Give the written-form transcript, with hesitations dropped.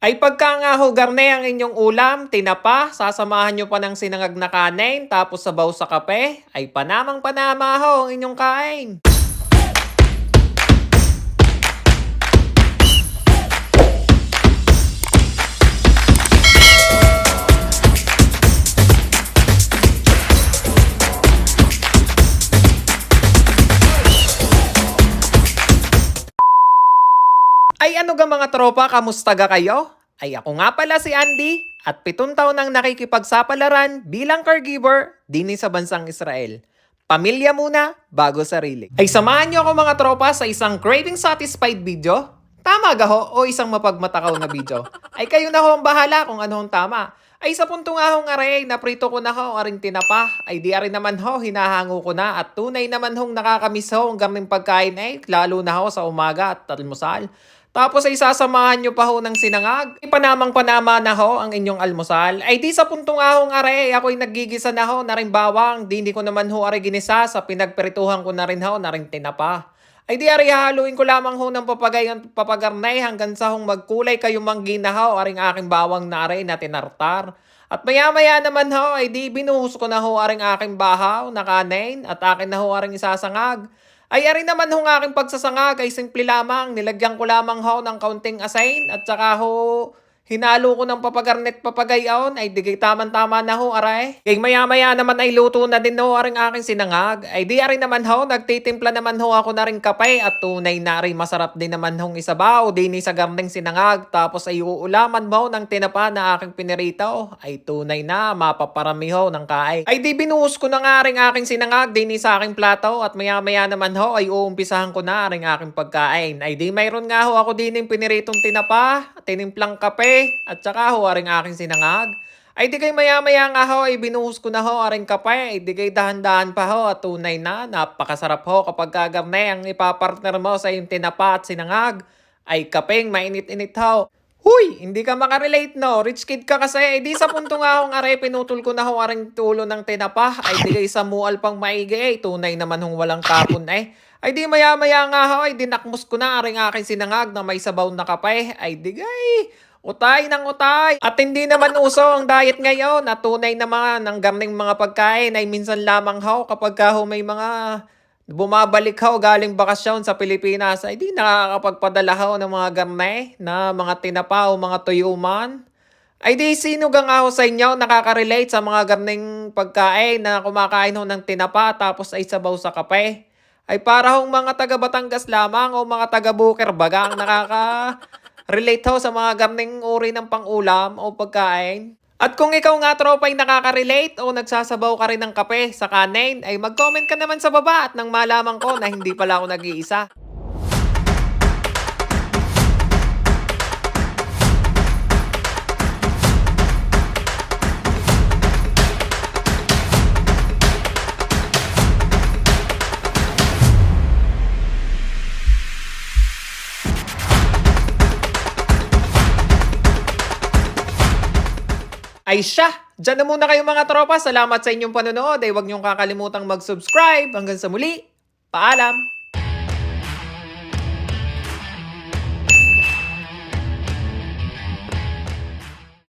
Ay pagka nga ho garne ang inyong ulam, tinapa, sasamahan nyo pa ng sinangag na kanin, tapos sabaw sa kape, ay panamang-panama ho ang inyong kain. Ay ano ga mga tropa, kamusta ga kayo? Ay ako nga pala si Andy at 7 taon nang nakikipagsapalaran bilang caregiver din sa bansang Israel. Pamilya muna bago sarili. Ay samahan niyo ako mga tropa sa isang craving satisfied video. Tama ga ho o isang mapagmatakaw na video? Ay kayo na ho ang bahala kung ano ang tama. Ay sa punto nga hong aray, naprito ko na ho, aring tinapa. Ay di arin naman ho, hinahango ko na. At tunay naman hong nakakamiss ho ang gaming pagkain ay, lalo na ho sa umaga at almusal. Tapos ay sasamahan nyo pa ho ng sinangag. Panamang-panama na ho ang inyong almusal. Ay di sa punto nga hong are, ako'y naggigisa na ho na rin bawang. Di hindi ko naman ho are ginisa sa pinagperituhan ko na rin ho na rin tinapa. Ay di ari haluin ko lamang ho ng papagarnay hanggang sa hong magkulay kayo manggina ho aring aking bawang na are na tinartar. At maya-maya naman ho ay di binuhos ko na ho aring aking bahaw na kanin at akin na ho aring isasangag. Ay ari naman ho ng aking pagsasangag ay simple lamang. Nilagyan ko lamang ho ng kaunting asin at saka ho hinalo ko ng papagarnet papagayon ay digay taman-tama na ho aray. Kaya maya-maya naman ay luto na din ho aring aking sinangag. Ay di ari naman ho nagtitimpla naman ho ako na rin kape at tunay na rin masarap din naman hong isabaw din sa garning sinangag. Tapos ay uulaman mo ng tinapa na aking pinirito ay tunay na mapaparami ho ng kain. Ay di binuhos ko na nga rin aking sinangag din sa aking plato at maya-maya naman ho ay uumpisahan ko na rin aking pagkain. Ay di mayroon nga ho ako din yung piniritong tinapa, tinimplang kape, at saka ho aring aking sinangag. Ay di kay maya-maya nga ho ay binuhos ko na ho aring kape. Ay di kay dahan-dahan pa ho at tunay na napakasarap ho kapag kagarne ang ipapartner mo sa yung tinapa at sinangag. Ay kapeng mainit-init ho. Huy, hindi ka makarelate no. Rich kid ka kasi. Ay di sa punto nga hong are, pinutol ko na ho aring tulo ng tinapa. Ay di kay sa mual pang maigi eh. Tunay naman hong walang kapon eh. Ay di maya-maya nga ho ay dinakmos ko na aring aking sinangag na may sabaw na kape. Ay di gay. Utay ng utay. At hindi naman uso ang diet ngayon. At tunay naman ang garning mga pagkain ay minsan lamang ho kapag ka ho may mga bumabalik ho galing bakasyon sa Pilipinas ay di nakakapagpadala ho ng mga garne na mga tinapa o mga tuyuman. Ay di sino gang ako sa inyo nakaka-relate sa mga garning pagkain na kumakain ho ng tinapa tapos ay sabaw sa kape? Ay para hong mga taga Batangas lamang o mga taga Buker baga ang nakaka-relate ho sa mga garning uri ng pangulam o pagkain. At kung ikaw nga tropa ay nakaka-relate o nagsasabaw ka rin ng kape sa kanin, ay mag-comment ka naman sa baba at nang malaman ko na hindi pala ako nag-iisa. Ay siya! Diyan na muna kayo mga tropa. Salamat sa inyong panonood. Ay huwag niyong kakalimutang mag-subscribe. Hanggang sa muli. Paalam!